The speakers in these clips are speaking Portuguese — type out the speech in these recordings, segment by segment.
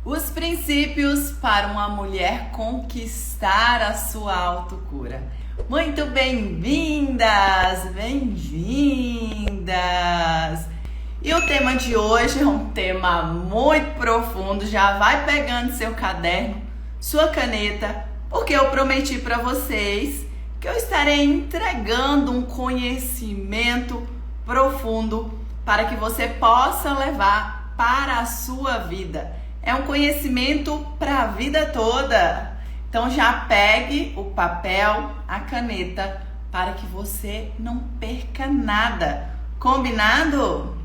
Os princípios para uma mulher conquistar a sua autocura. Muito bem-vindas, bem-vindas! E o tema de hoje é um tema muito profundo. Já vai pegando seu caderno, sua caneta, porque eu prometi para vocês que eu estarei entregando um conhecimento profundo para que você possa levar para a sua vida. É um conhecimento para a vida toda. Então já pegue o papel, a caneta, para que você não perca nada. Combinado?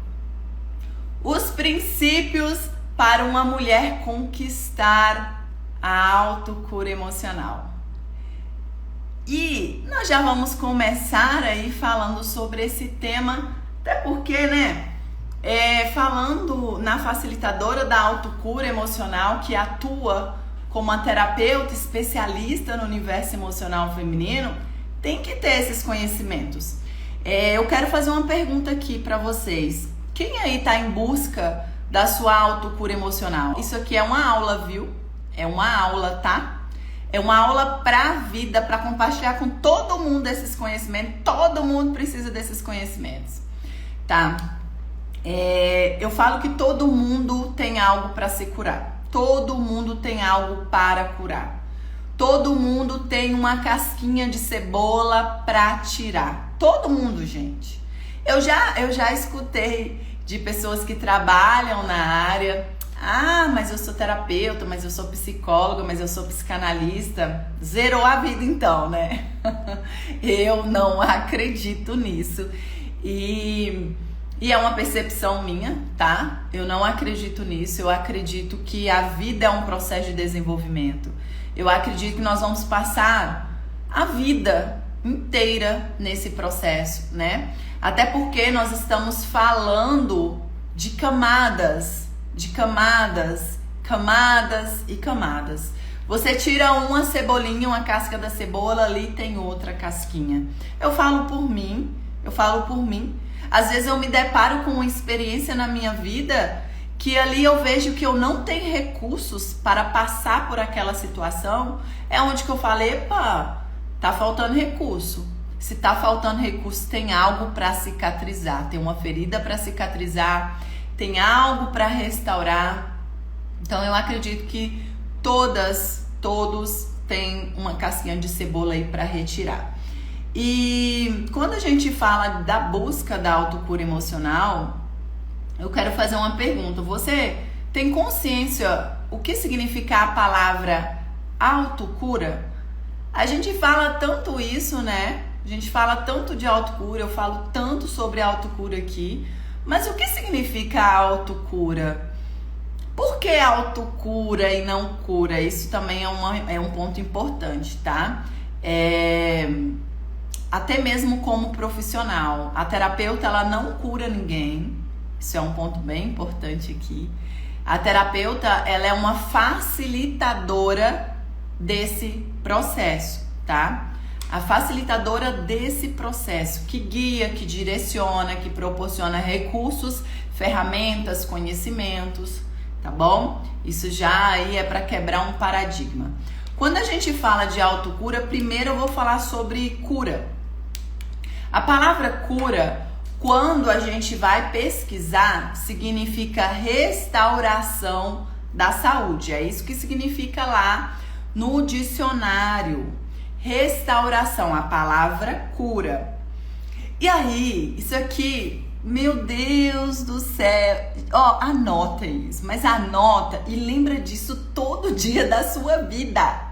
Os princípios para uma mulher conquistar a autocura emocional. E nós já vamos começar aí falando sobre esse tema, até porque, falando na facilitadora da autocura emocional, que atua como uma terapeuta especialista no universo emocional feminino, tem que ter esses conhecimentos. Eu quero fazer uma pergunta aqui para vocês. Quem aí está em busca da sua autocura emocional? Isso aqui é uma aula, viu? É uma aula, tá? É uma aula para a vida, para compartilhar com todo mundo esses conhecimentos. Todo mundo precisa desses conhecimentos, tá? Eu falo que todo mundo tem algo para se curar. Todo mundo tem algo para curar. Todo mundo tem uma casquinha de cebola para tirar. Todo mundo, gente. Eu já escutei de pessoas que trabalham na área. Ah, mas eu sou terapeuta, mas eu sou psicóloga, mas eu sou psicanalista. Zerou a vida então, né? Eu não acredito nisso. E é uma percepção minha, tá? Eu não acredito nisso. Eu acredito que a vida é um processo de desenvolvimento. Eu acredito que nós vamos passar a vida inteira nesse processo, né? Até porque nós estamos falando de camadas e camadas. Você tira uma cebolinha, uma casca da cebola, ali tem outra casquinha. Eu falo por mim. Às vezes eu me deparo com uma experiência na minha vida que ali eu vejo que eu não tenho recursos para passar por aquela situação. É onde que eu falei, epa, tá faltando recurso. Se tá faltando recurso, tem algo para cicatrizar, tem uma ferida para cicatrizar, tem algo para restaurar. Então eu acredito que todos têm uma casquinha de cebola aí para retirar. E quando a gente fala da busca da autocura emocional, eu quero fazer uma pergunta. Você tem consciência o que significa a palavra autocura? A gente fala tanto isso, né? A gente fala tanto de autocura, eu falo tanto sobre autocura aqui. Mas o que significa autocura? Por que autocura e não cura? Isso também é um ponto importante, tá? Até mesmo como profissional. A terapeuta, ela não cura ninguém. Isso é um ponto bem importante aqui. A terapeuta, ela é uma facilitadora desse processo, tá? A facilitadora desse processo, que guia, que direciona, que proporciona recursos, ferramentas, conhecimentos, tá bom? Isso já aí é para quebrar um paradigma. Quando a gente fala de autocura, primeiro eu vou falar sobre cura. A palavra cura, quando a gente vai pesquisar, significa restauração da saúde. É isso que significa lá no dicionário. Restauração, a palavra cura. E aí, isso aqui, meu Deus do céu, anota isso, mas anota e lembra disso todo dia da sua vida.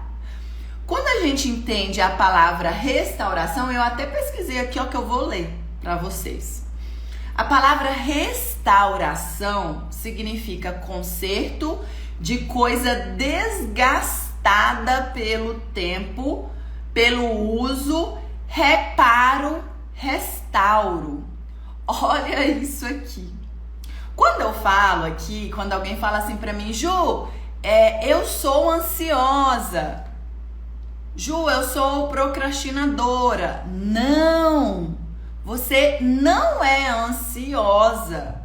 Quando a gente entende a palavra restauração, eu até pesquisei aqui, que eu vou ler para vocês. A palavra restauração significa conserto de coisa desgastada pelo tempo, pelo uso, reparo, restauro. Olha isso aqui. Quando eu falo aqui, quando alguém fala assim pra mim, Ju, eu sou ansiosa. Ju, eu sou procrastinadora. Não! Você não é ansiosa.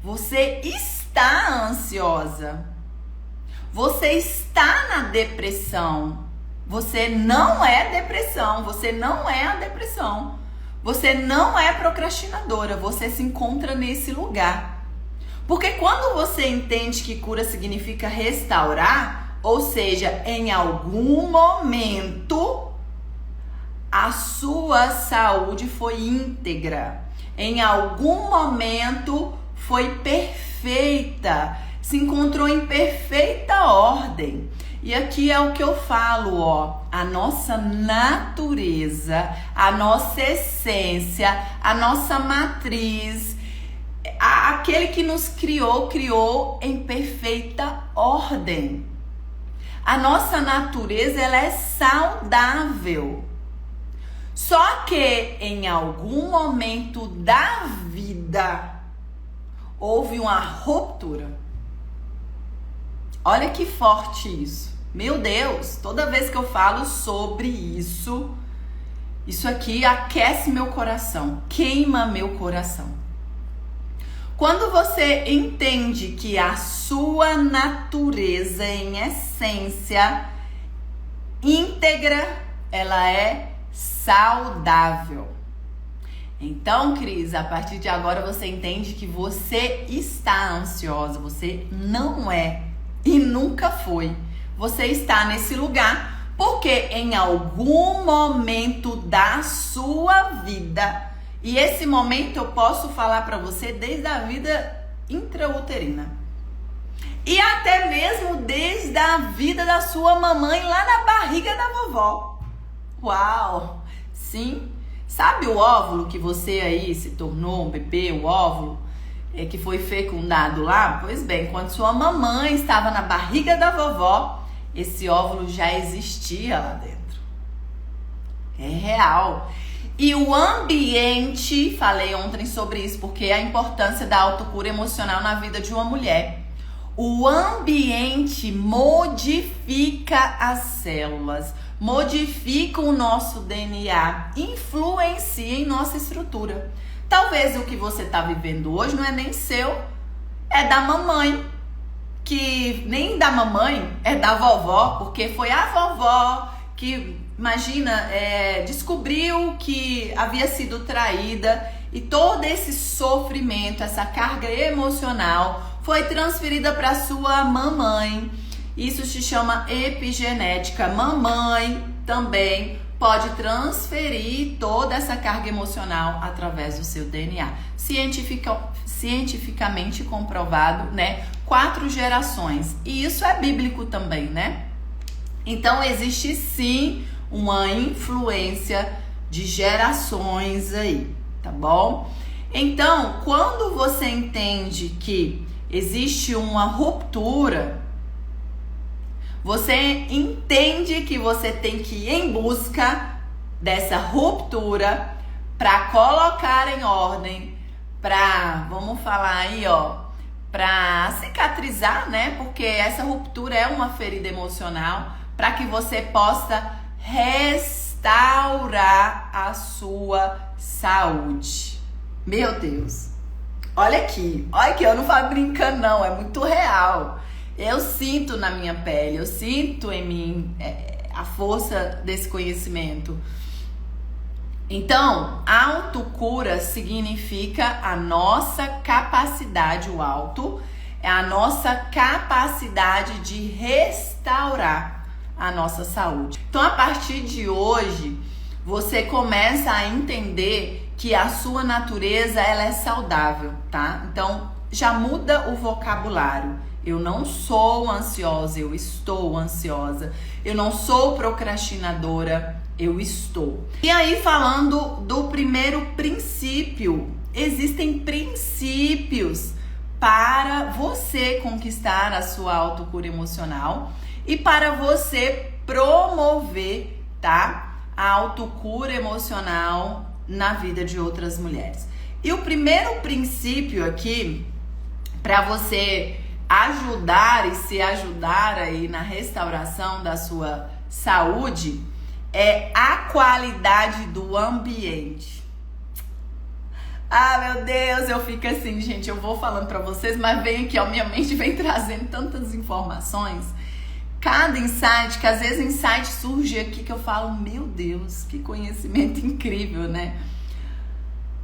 Você está ansiosa. Você está na depressão. Você não é depressão. Você não é a depressão. Você não é procrastinadora. Você se encontra nesse lugar. Porque quando você entende que cura significa restaurar, ou seja, em algum momento a sua saúde foi íntegra. Em algum momento foi perfeita. Se encontrou em perfeita ordem. E aqui é o que eu falo, ó. A nossa natureza, a nossa essência, a nossa matriz, aquele que nos criou em perfeita ordem. A nossa natureza, ela é saudável. Só que em algum momento da vida houve uma ruptura. Olha que forte isso. Meu Deus, toda vez que eu falo sobre isso aqui aquece meu coração, queima meu coração. Quando você entende que a sua natureza em essência íntegra, ela é saudável. Então, Cris, a partir de agora você entende que você está ansiosa, você não é e nunca foi. Você está nesse lugar porque em algum momento da sua vida, e esse momento eu posso falar para você desde a vida intrauterina e até mesmo desde a vida da sua mamãe lá na barriga da vovó. Uau! Sim. Sabe o óvulo que você aí se tornou um bebê, o óvulo que foi fecundado lá? Pois bem, quando sua mamãe estava na barriga da vovó, esse óvulo já existia lá dentro. É real. E o ambiente, falei ontem sobre isso, porque a importância da autocura emocional na vida de uma mulher. O ambiente modifica as células, modifica o nosso DNA, influencia em nossa estrutura. Talvez o que você está vivendo hoje não é nem seu, é da mamãe. Que nem da mamãe, é da vovó, porque foi a vovó que, imagina, descobriu que havia sido traída e todo esse sofrimento, essa carga emocional foi transferida para sua mamãe. Isso se chama epigenética. Mamãe também pode transferir toda essa carga emocional através do seu DNA. Cientificamente comprovado, né? 4 gerações. E isso é bíblico também, né? Então existe sim uma influência de gerações aí, tá bom? Então, quando você entende que existe uma ruptura, você entende que você tem que ir em busca dessa ruptura para colocar em ordem, para, vamos falar aí, ó, para cicatrizar, né? Porque essa ruptura é uma ferida emocional, para que você possa restaurar a sua saúde. Meu Deus. Olha aqui, eu não falo brincando não, é muito real. Eu sinto na minha pele, eu sinto em mim a força desse conhecimento. Então, autocura significa a nossa capacidade, o auto é a nossa capacidade de restaurar a nossa saúde. Então, a partir de hoje, você começa a entender que a sua natureza, ela é saudável, tá? Então, já muda o vocabulário. Eu não sou ansiosa, eu estou ansiosa. Eu não sou procrastinadora, eu estou. E aí, falando do primeiro princípio, existem princípios para você conquistar a sua autocura emocional e para você promover, tá? A autocura emocional na vida de outras mulheres. E o primeiro princípio aqui, para você ajudar e se ajudar aí na restauração da sua saúde, é a qualidade do ambiente. Ah, meu Deus, eu fico assim, gente, eu vou falando pra vocês, mas vem aqui, ó, minha mente vem trazendo tantas informações. Cada insight, que às vezes insight surge aqui que eu falo, meu Deus, que conhecimento incrível, né?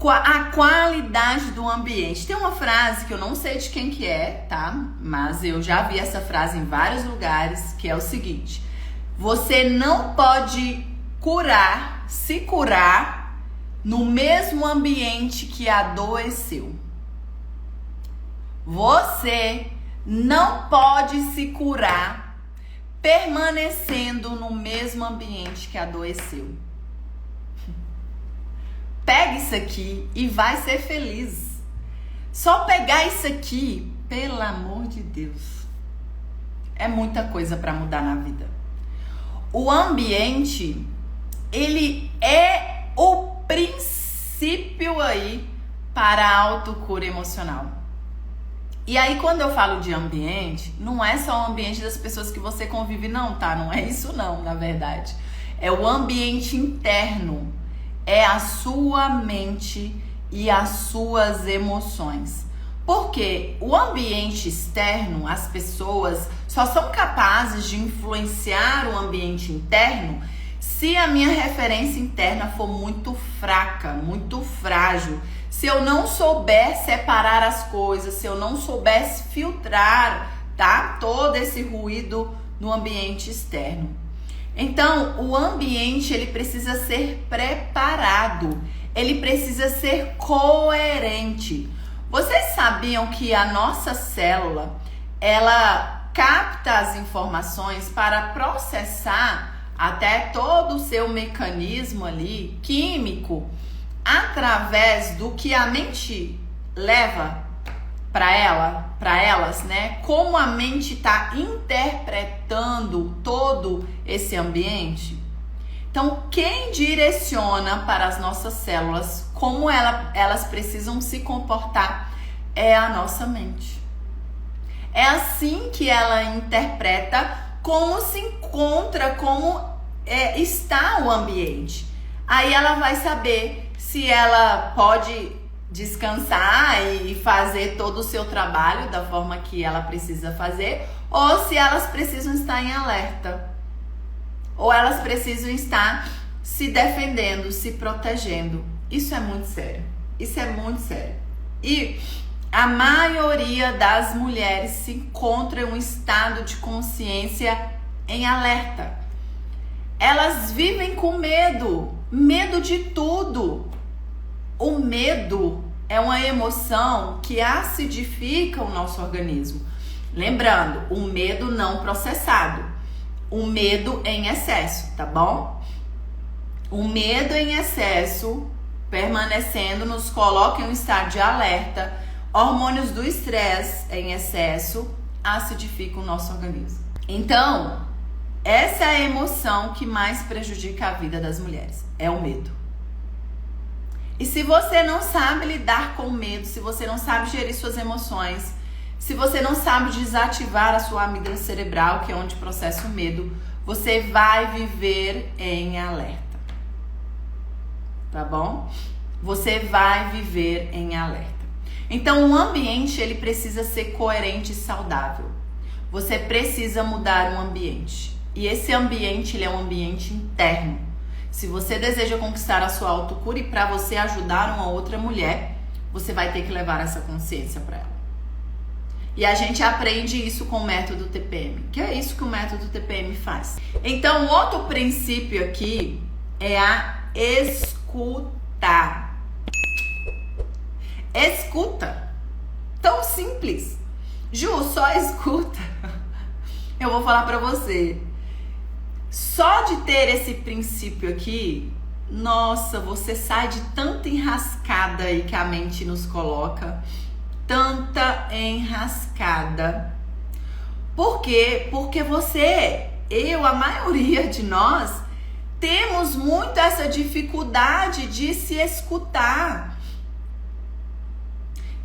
A qualidade do ambiente. Tem uma frase que eu não sei de quem que é, tá? Mas eu já vi essa frase em vários lugares, que é o seguinte: você não pode se curar no mesmo ambiente que adoeceu. Você não pode se curar permanecendo no mesmo ambiente que adoeceu. Pega isso aqui e vai ser feliz. Só pegar isso aqui, pelo amor de Deus, é muita coisa para mudar na vida. O ambiente, ele é o princípio aí para a autocura emocional. E aí, quando eu falo de ambiente, não é só o ambiente das pessoas que você convive, não, tá? Não é isso não, na verdade. É o ambiente interno. É a sua mente e as suas emoções. Porque o ambiente externo, as pessoas só são capazes de influenciar o ambiente interno se a minha referência interna for muito fraca, muito frágil. Se eu não souber separar as coisas, se eu não soubesse filtrar, tá? Todo esse ruído no ambiente externo. Então, o ambiente, ele precisa ser preparado, ele precisa ser coerente. Vocês sabiam que a nossa célula, ela capta as informações para processar até todo o seu mecanismo ali, químico, através do que a mente leva para elas, né? Como a mente está interpretando todo esse ambiente. Então, quem direciona para as nossas células como elas precisam se comportar é a nossa mente. É assim que ela interpreta como se encontra, como está o ambiente. Aí ela vai saber se ela pode descansar e fazer todo o seu trabalho da forma que ela precisa fazer, ou se elas precisam estar em alerta, ou elas precisam estar se defendendo, se protegendo. Isso é muito sério. Isso é muito sério. E a maioria das mulheres se encontra em um estado de consciência em alerta. Elas vivem com medo de tudo. O medo é uma emoção que acidifica o nosso organismo. Lembrando, o medo não processado. O medo em excesso, tá bom? O medo em excesso, permanecendo, nos coloca em um estado de alerta. Hormônios do estresse em excesso acidificam o nosso organismo. Então, essa é a emoção que mais prejudica a vida das mulheres. É o medo. E se você não sabe lidar com o medo, se você não sabe gerir suas emoções, se você não sabe desativar a sua amígdala cerebral, que é onde processa o medo, você vai viver em alerta. Tá bom? Você vai viver em alerta. Então, o ambiente, ele precisa ser coerente e saudável. Você precisa mudar o ambiente. E esse ambiente, ele é um ambiente interno. Se você deseja conquistar a sua autocura e para você ajudar uma outra mulher, você vai ter que levar essa consciência para ela. E a gente aprende isso com o método TPM, que é isso que o método TPM faz. Então, outro princípio aqui é a escuta. Escuta. Tão simples. Ju, só escuta. Eu vou falar para você. Só de ter esse princípio aqui, nossa, você sai de tanta enrascada aí que a mente nos coloca. Tanta enrascada. Por quê? Porque a maioria de nós, temos muito essa dificuldade de se escutar.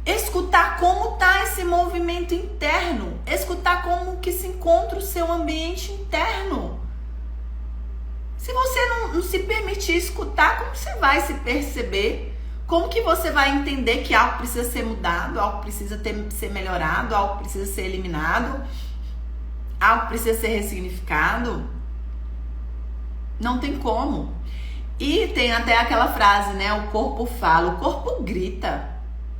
Escutar como está esse movimento interno. Escutar como que se encontra o seu ambiente interno. Se você não se permitir escutar, como você vai se perceber? Como que você vai entender que algo precisa ser mudado, algo precisa ser melhorado, algo precisa ser eliminado, algo precisa ser ressignificado? Não tem como. E tem até aquela frase, né? O corpo fala, o corpo grita.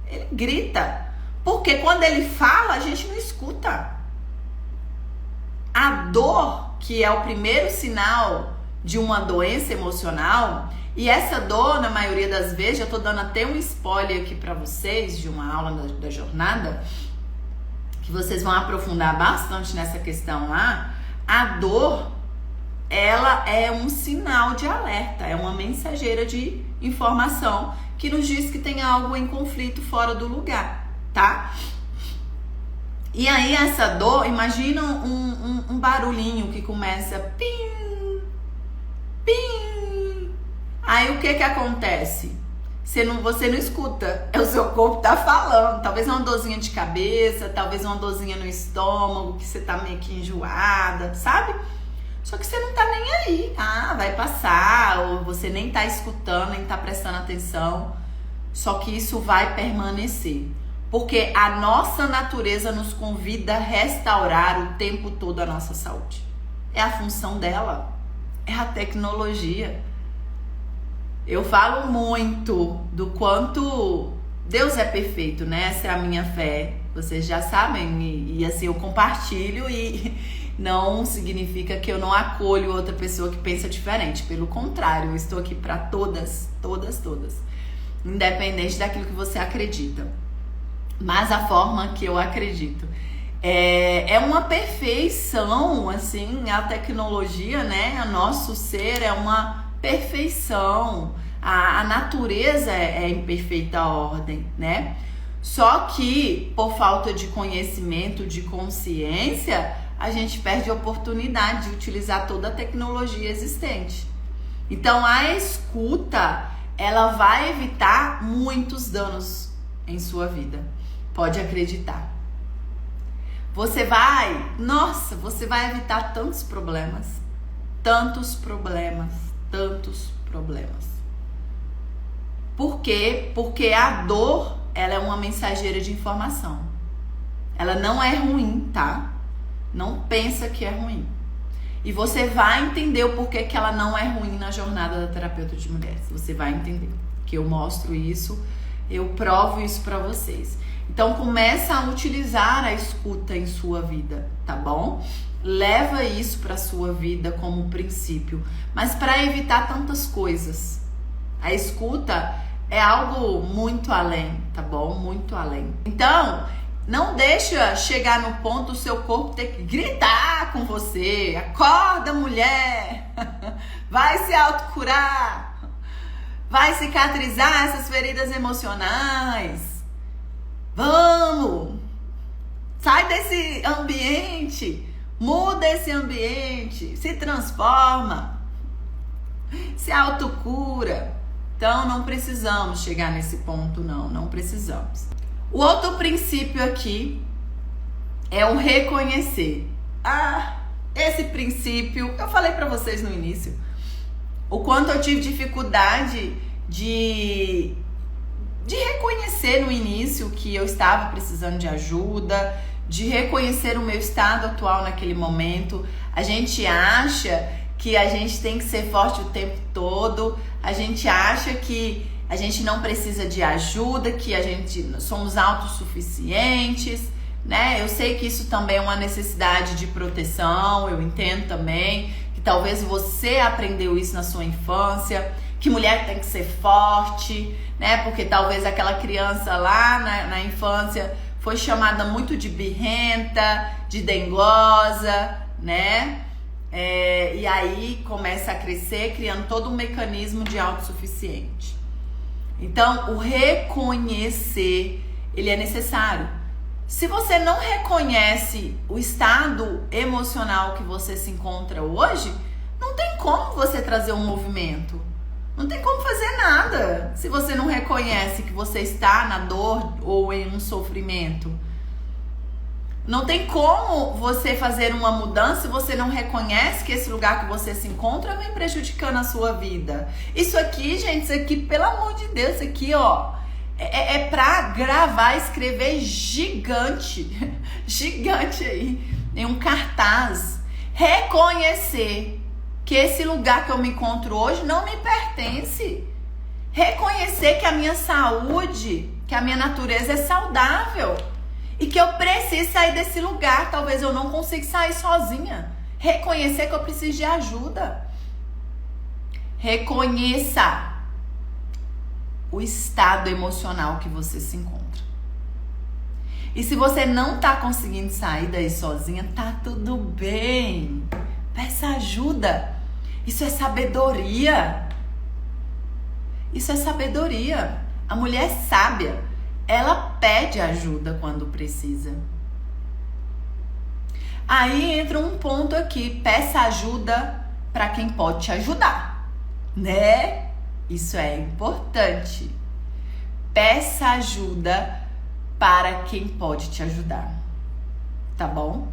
Ele grita. Porque quando ele fala, a gente não escuta. A dor, que é o primeiro sinal de uma doença emocional, e essa dor, na maioria das vezes, já tô dando até um spoiler aqui pra vocês de uma aula da jornada, que vocês vão aprofundar bastante nessa questão lá. A dor, ela é um sinal de alerta, é uma mensageira de informação que nos diz que tem algo em conflito fora do lugar, tá? E aí essa dor, imagina um barulhinho que começa pim, pim. Aí o que acontece? Você não escuta, é o seu corpo tá falando. Talvez uma dorzinha de cabeça, talvez uma dorzinha no estômago, que você tá meio que enjoada, sabe? Só que você não tá nem aí. Ah, vai passar, ou você nem tá escutando, nem tá prestando atenção. Só que isso vai permanecer. Porque a nossa natureza nos convida a restaurar o tempo todo a nossa saúde. É a função dela. É a tecnologia. Eu falo muito do quanto Deus é perfeito, né? Essa é a minha fé. Vocês já sabem. E assim, eu compartilho e não significa que eu não acolho outra pessoa que pensa diferente. Pelo contrário, eu estou aqui para todas. Independente daquilo que você acredita. Mas a forma que eu acredito é uma perfeição, assim, a tecnologia, né? O nosso ser é uma perfeição, a natureza é em perfeita ordem, né? Só que por falta de conhecimento, de consciência, a gente perde a oportunidade de utilizar toda a tecnologia existente. Então a escuta, ela vai evitar muitos danos em sua vida. Pode acreditar. Você vai evitar tantos problemas. Por quê? Porque a dor, ela é uma mensageira de informação. Ela não é ruim, tá? Não pensa que é ruim. E você vai entender o porquê que ela não é ruim na jornada da terapeuta de mulheres. Você vai entender. Que eu mostro isso, eu provo isso pra vocês. Então começa a utilizar a escuta em sua vida, tá bom? Leva isso pra sua vida como princípio, mas para evitar tantas coisas. A escuta é algo muito além, tá bom? Muito além. Então, não deixa chegar no ponto o seu corpo ter que gritar com você. Acorda, mulher! Vai se autocurar! Vai cicatrizar essas feridas emocionais! Vamos! Sai desse ambiente! Muda esse ambiente! Se transforma! Se autocura! Então não precisamos chegar nesse ponto, não precisamos. O outro princípio aqui é o reconhecer. Esse princípio, eu falei pra vocês no início, o quanto eu tive dificuldade de reconhecer no início que eu estava precisando de ajuda, de reconhecer o meu estado atual naquele momento. A gente acha que a gente tem que ser forte o tempo todo, a gente acha que a gente não precisa de ajuda, que a gente somos autossuficientes, né? Eu sei que isso também é uma necessidade de proteção, eu entendo também que talvez você aprendeu isso na sua infância, que mulher tem que ser forte, né? Porque talvez aquela criança lá na infância foi chamada muito de birrenta, de dengosa, né? E aí começa a crescer, criando todo um mecanismo de autossuficiente. Então, o reconhecer, ele é necessário. Se você não reconhece o estado emocional que você se encontra hoje, não tem como você trazer um movimento. Não tem como fazer nada se você não reconhece que você está na dor ou em um sofrimento. Não tem como você fazer uma mudança se você não reconhece que esse lugar que você se encontra vem prejudicando a sua vida. Isso aqui, gente, isso aqui, pelo amor de Deus, isso aqui, ó, é pra gravar, escrever gigante, gigante aí, em um cartaz. Reconhecer que esse lugar que eu me encontro hoje não me pertence. Reconhecer que a minha saúde, que a minha natureza é saudável. E que eu preciso sair desse lugar. Talvez eu não consiga sair sozinha. Reconhecer que eu preciso de ajuda. Reconheça o estado emocional que você se encontra. E se você não tá conseguindo sair daí sozinha, tá tudo bem. Peça ajuda. Isso é sabedoria. Isso é sabedoria. A mulher sábia, ela pede ajuda quando precisa. Aí entra um ponto aqui. Peça ajuda para quem pode te ajudar, né? Isso é importante. Peça ajuda para quem pode te ajudar, tá bom?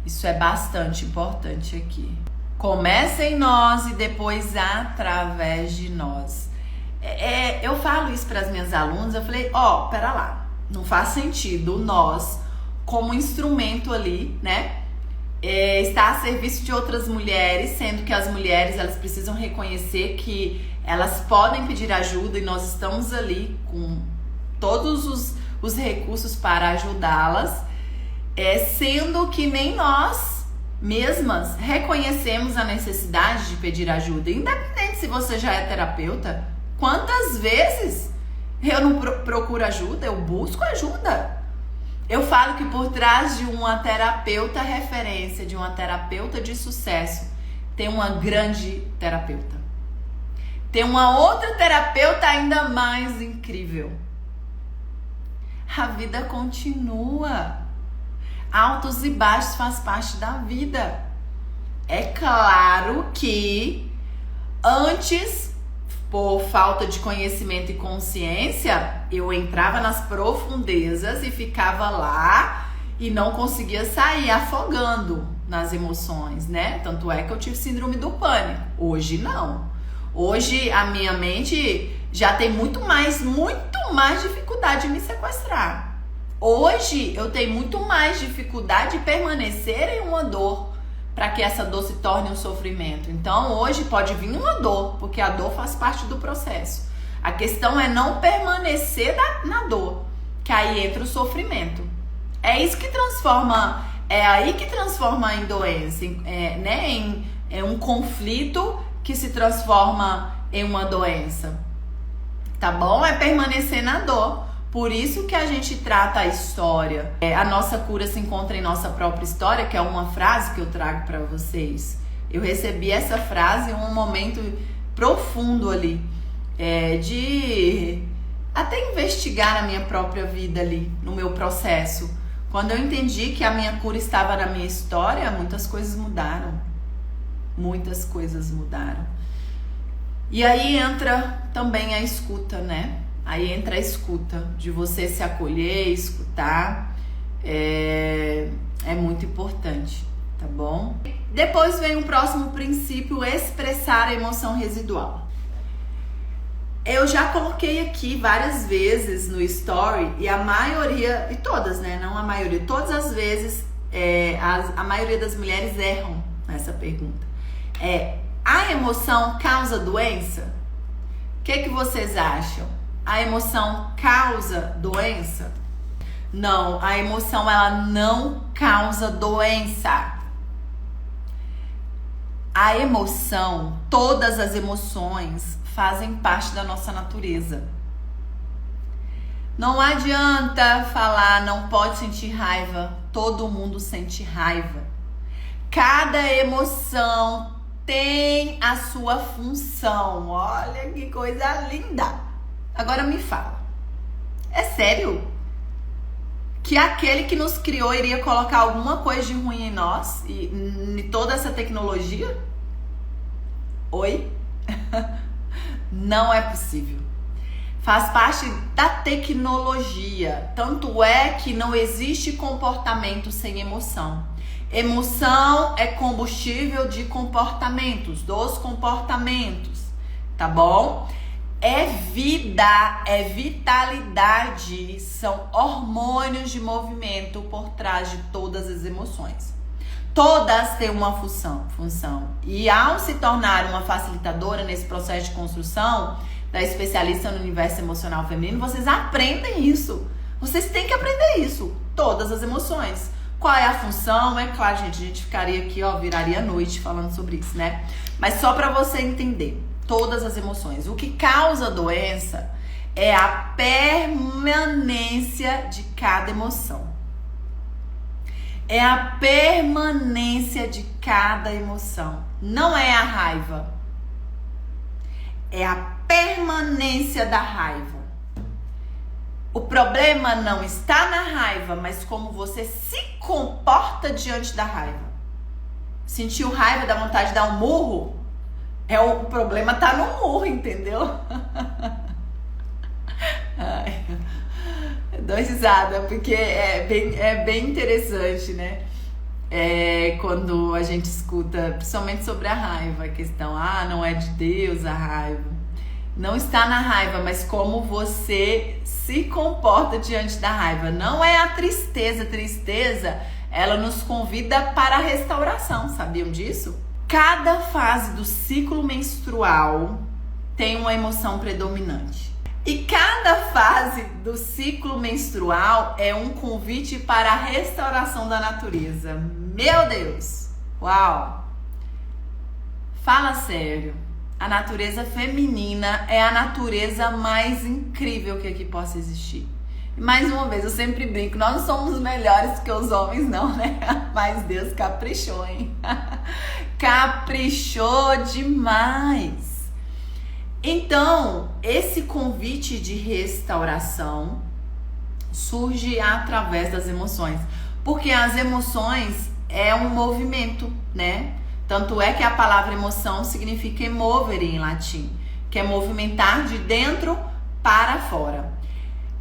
Isso é bastante importante aqui. Começa em nós e depois através de nós. Eu falo isso para as minhas alunas. Eu falei, pera lá, não faz sentido nós, como instrumento ali, né, estar a serviço de outras mulheres, sendo que as mulheres, elas precisam reconhecer que elas podem pedir ajuda e nós estamos ali com todos os recursos para ajudá-las, sendo que nem nós mesmas reconhecemos a necessidade de pedir ajuda. Independente se você já é terapeuta, quantas vezes eu não procuro ajuda, eu busco ajuda. Eu falo que por trás de uma terapeuta referência, de uma terapeuta de sucesso, tem uma grande terapeuta. Tem uma outra terapeuta ainda mais incrível. A vida continua. Altos e baixos faz parte da vida. É claro que antes, por falta de conhecimento e consciência, eu entrava nas profundezas e ficava lá e não conseguia sair, afogando nas emoções, né? Tanto é que eu tive síndrome do pânico. Hoje não. Hoje a minha mente já tem muito mais dificuldade de me sequestrar. Hoje eu tenho muito mais dificuldade de permanecer em uma dor para que essa dor se torne um sofrimento. Então hoje pode vir uma dor, porque a dor faz parte do processo. A questão é não permanecer na dor, que aí entra o sofrimento. É isso que transforma, é aí que transforma em doença, né? Em um conflito que se transforma em uma doença. Tá bom? É permanecer na dor. Por isso que a gente trata a história. A nossa cura se encontra em nossa própria história, que é uma frase que eu trago para vocês. Eu recebi essa frase em um momento profundo ali, de até investigar a minha própria vida ali, no meu processo. Quando eu entendi que a minha cura estava na minha história, muitas coisas mudaram. Muitas coisas mudaram. E aí entra também a escuta, né? Aí entra a escuta, de você se acolher, escutar, é muito importante, tá bom? Depois vem o próximo princípio, expressar a emoção residual. Eu já coloquei aqui várias vezes no story, e a maioria, e todas, né? Não a maioria, todas as vezes, a maioria das mulheres erram nessa pergunta. A emoção causa doença? O que vocês acham? A emoção causa doença? Não, a emoção ela não causa doença. A emoção, todas as emoções fazem parte da nossa natureza. Não adianta falar não pode sentir raiva, todo mundo sente raiva. Cada emoção tem a sua função. Olha que coisa linda. Agora me fala, é sério que aquele que nos criou iria colocar alguma coisa de ruim em nós e em toda essa tecnologia? Oi? Não é possível. Faz parte da tecnologia. Tanto é que não existe comportamento sem emoção. Emoção é combustível de comportamentos, dos comportamentos, tá bom? É vida, é vitalidade, são hormônios de movimento por trás de todas as emoções. Todas têm uma função. E ao se tornar uma facilitadora nesse processo de construção, da especialista no universo emocional feminino, vocês aprendem isso. Vocês têm que aprender isso. Todas as emoções. Qual é a função? É claro, gente, a gente ficaria aqui, viraria a noite falando sobre isso, né? Mas só para você entender. Todas as emoções. O que causa doença é a permanência de cada emoção. É a permanência de cada emoção. Não é a raiva. É a permanência da raiva. O problema não está na raiva, mas como você se comporta diante da raiva. Sentiu raiva, dá vontade de dar um murro? O problema tá no murro, entendeu? Ai, dou risada, porque é bem interessante, né? Quando a gente escuta, principalmente sobre a raiva, a questão, não é de Deus a raiva. Não está na raiva, mas como você se comporta diante da raiva. Não é a tristeza. Tristeza, ela nos convida para a restauração, sabiam disso? Cada fase do ciclo menstrual tem uma emoção predominante. E cada fase do ciclo menstrual é um convite para a restauração da natureza. Meu Deus! Uau! Fala sério. A natureza feminina é a natureza mais incrível que aqui possa existir. E mais uma vez, eu sempre brinco, nós não somos melhores que os homens não, né? Mas Deus caprichou, hein? Caprichou demais. Então, esse convite de restauração surge através das emoções. Porque as emoções é um movimento, né? Tanto é que a palavra emoção significa emovere em latim, que é movimentar de dentro para fora.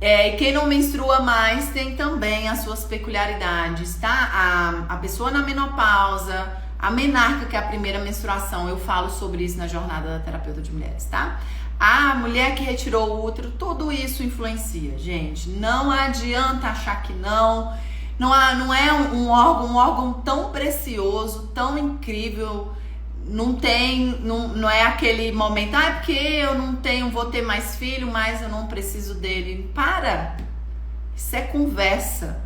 E quem não menstrua mais tem também as suas peculiaridades, tá? A pessoa na menopausa, a menarca, que é a primeira menstruação, eu falo sobre isso na jornada da terapeuta de mulheres, tá? A mulher que retirou o útero, tudo isso influencia, gente. Não adianta achar que não. Não é um órgão tão precioso, tão incrível. Não é aquele momento, porque eu não tenho, vou ter mais filho, mas eu não preciso dele. Para! Isso é conversa.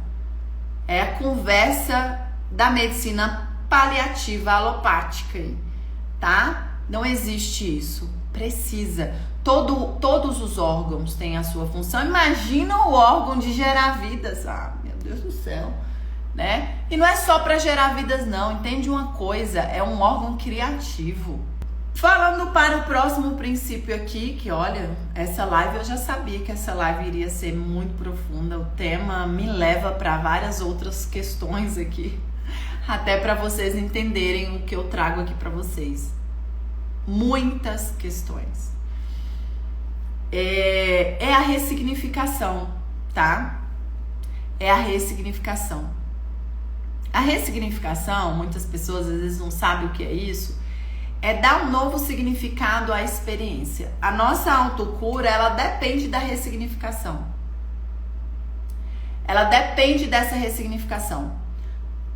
É a conversa da medicina paliativa alopática, tá? Não existe isso. Precisa. Todos os órgãos têm a sua função. Imagina o órgão de gerar vidas, meu Deus do céu, né? E não é só para gerar vidas não, entende uma coisa, é um órgão criativo. Falando para o próximo princípio aqui, que olha, essa live eu já sabia que essa live iria ser muito profunda, o tema me leva para várias outras questões aqui, até para vocês entenderem o que eu trago aqui para vocês. Muitas questões. É a ressignificação, tá? É a ressignificação. A ressignificação, muitas pessoas às vezes não sabem o que é isso, é dar um novo significado à experiência. A nossa autocura, ela depende da ressignificação. Ela depende dessa ressignificação.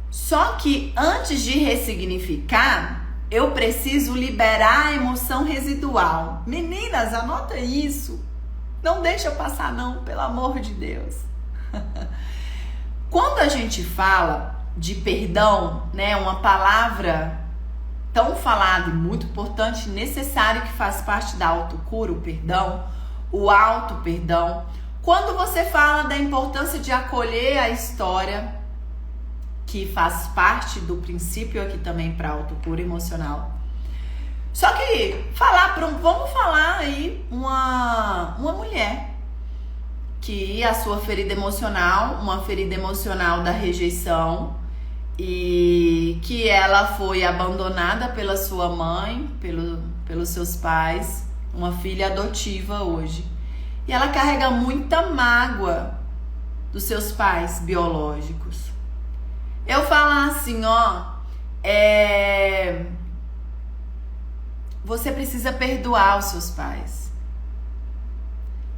Só que antes de ressignificar, eu preciso liberar a emoção residual. Meninas, anota isso. Não deixa passar não, pelo amor de Deus. Quando a gente fala de perdão, né, uma palavra tão falada e muito importante, necessário, que faz parte da autocura, o perdão, o auto-perdão. Quando você fala da importância de acolher a história, que faz parte do princípio aqui também para autocura emocional. Só que vamos falar aí uma mulher que a sua ferida emocional, uma ferida emocional da rejeição, e que ela foi abandonada pela sua mãe, pelos seus pais, uma filha adotiva hoje. E ela carrega muita mágoa dos seus pais biológicos. Eu falo assim, você precisa perdoar os seus pais.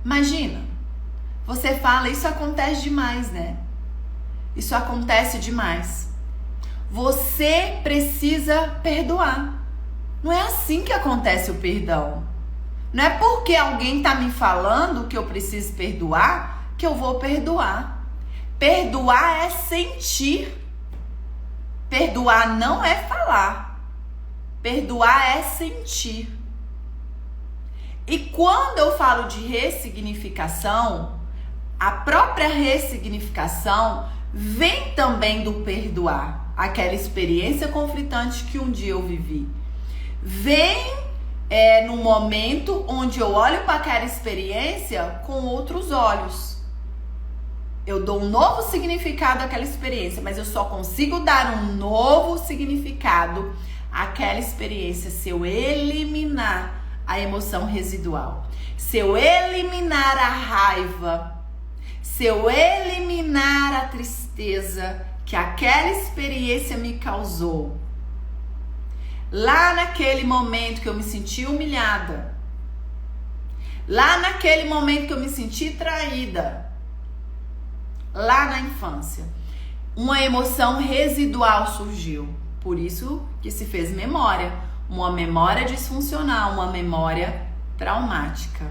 Imagina, você fala, isso acontece demais, né? Isso acontece demais. Você precisa perdoar. Não é assim que acontece o perdão. Não é porque alguém tá me falando que eu preciso perdoar que eu vou perdoar. Perdoar é sentir. Perdoar não é falar. Perdoar é sentir. E quando eu falo de ressignificação, a própria ressignificação vem também do perdoar. Aquela experiência conflitante que um dia eu vivi. Vem no momento onde eu olho para aquela experiência com outros olhos. Eu dou um novo significado àquela experiência, mas eu só consigo dar um novo significado àquela experiência se eu eliminar a emoção residual. Se eu eliminar a raiva, se eu eliminar a tristeza que aquela experiência me causou. Lá naquele momento que eu me senti humilhada, lá naquele momento que eu me senti traída, lá na infância, uma emoção residual surgiu. Por isso que se fez memória, uma memória disfuncional, uma memória traumática,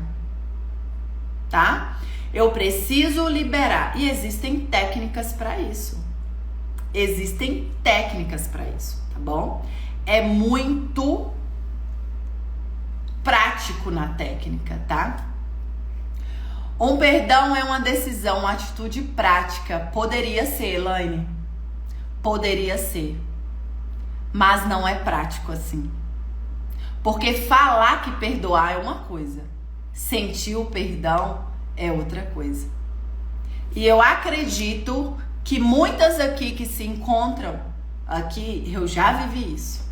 tá? Eu preciso liberar e existem técnicas para isso. Existem técnicas para isso, tá bom? É muito prático na técnica, tá? Um perdão é uma decisão, uma atitude prática. Poderia ser, Elaine. Poderia ser. Mas não é prático assim. Porque falar que perdoar é uma coisa. Sentir o perdão é outra coisa. E eu acredito que muitas aqui que se encontram aqui, eu já vivi isso.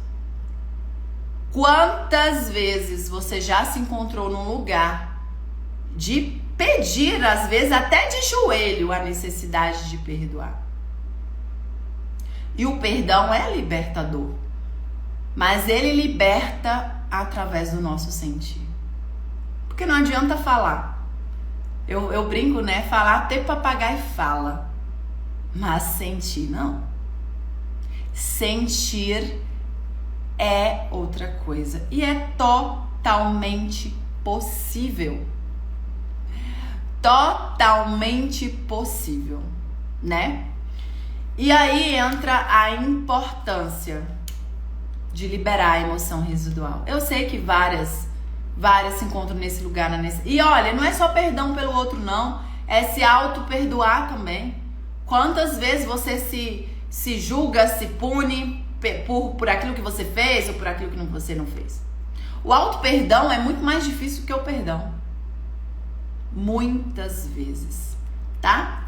Quantas vezes você já se encontrou num lugar de pedir, às vezes até de joelho, a necessidade de perdoar? E o perdão é libertador, mas ele liberta através do nosso sentir. Porque não adianta falar. Eu brinco, né? Falar até papagaio fala, mas sentir não. Sentir é outra coisa e é totalmente possível. Totalmente possível, né? E aí entra a importância de liberar a emoção residual. Eu sei que várias se encontram nesse lugar. E olha, não é só perdão pelo outro não, é se auto-perdoar também. Quantas vezes você se julga, se pune por aquilo que você fez ou por aquilo que você não fez? O auto-perdão é muito mais difícil que o perdão. Muitas vezes, tá?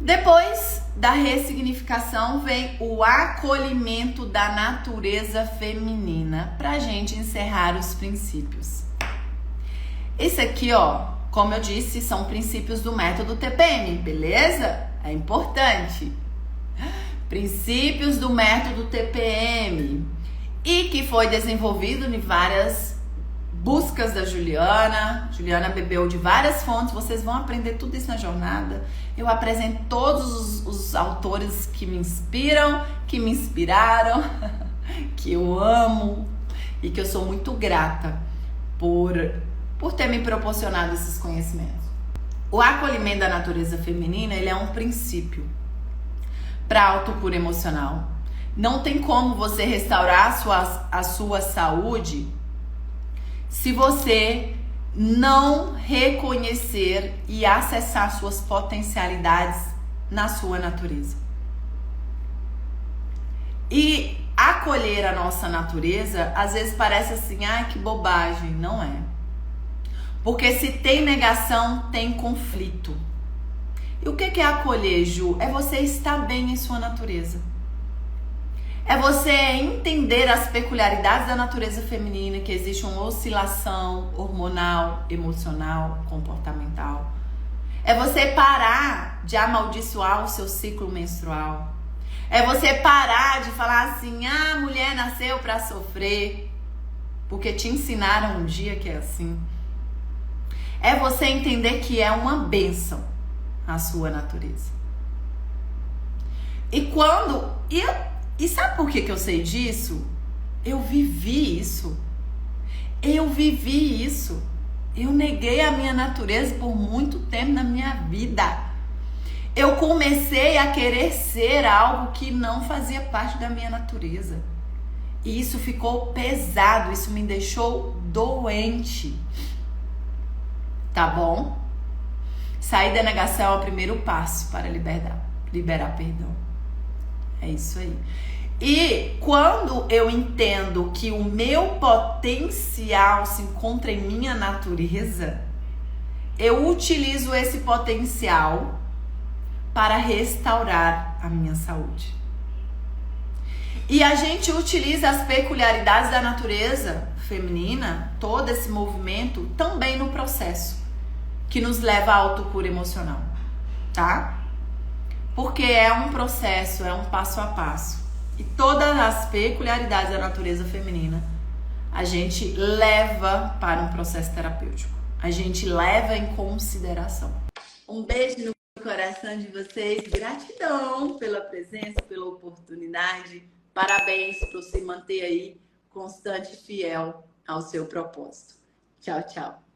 Depois da ressignificação vem o acolhimento da natureza feminina, pra gente encerrar os princípios. Esse aqui, como eu disse, são princípios do método TPM, beleza? É importante. Princípios do método TPM e que foi desenvolvido em várias buscas da Juliana. Juliana bebeu de várias fontes, vocês vão aprender tudo isso na jornada. Eu apresento todos os autores que me inspiram, que me inspiraram, que eu amo e que eu sou muito grata por ter me proporcionado esses conhecimentos. O acolhimento da natureza feminina, ele é um princípio para autocura emocional. Não tem como você restaurar a sua saúde se você não reconhecer e acessar suas potencialidades na sua natureza. E acolher a nossa natureza, às vezes parece assim, que bobagem. Não é. Porque se tem negação, tem conflito. E o que é acolher, Ju? É você estar bem em sua natureza. É você entender as peculiaridades da natureza feminina, que existe uma oscilação hormonal, emocional, comportamental. É você parar de amaldiçoar o seu ciclo menstrual. É você parar de falar assim, ah, a mulher nasceu para sofrer, porque te ensinaram um dia que é assim. É você entender que é uma bênção a sua natureza. E sabe por que eu sei disso? Eu vivi isso. Eu neguei a minha natureza por muito tempo na minha vida. Eu comecei a querer ser algo que não fazia parte da minha natureza. E isso ficou pesado, isso me deixou doente. Tá bom? Sair da negação é o primeiro passo para liberar perdão. É isso aí. E quando eu entendo que o meu potencial se encontra em minha natureza, eu utilizo esse potencial para restaurar a minha saúde. E a gente utiliza as peculiaridades da natureza feminina, todo esse movimento, também no processo que nos leva à autocura emocional, tá? Porque é um processo, é um passo a passo. E todas as peculiaridades da natureza feminina a gente leva para um processo terapêutico. A gente leva em consideração. Um beijo no coração de vocês. Gratidão pela presença, pela oportunidade. Parabéns por se manter aí constante e fiel ao seu propósito. Tchau, tchau.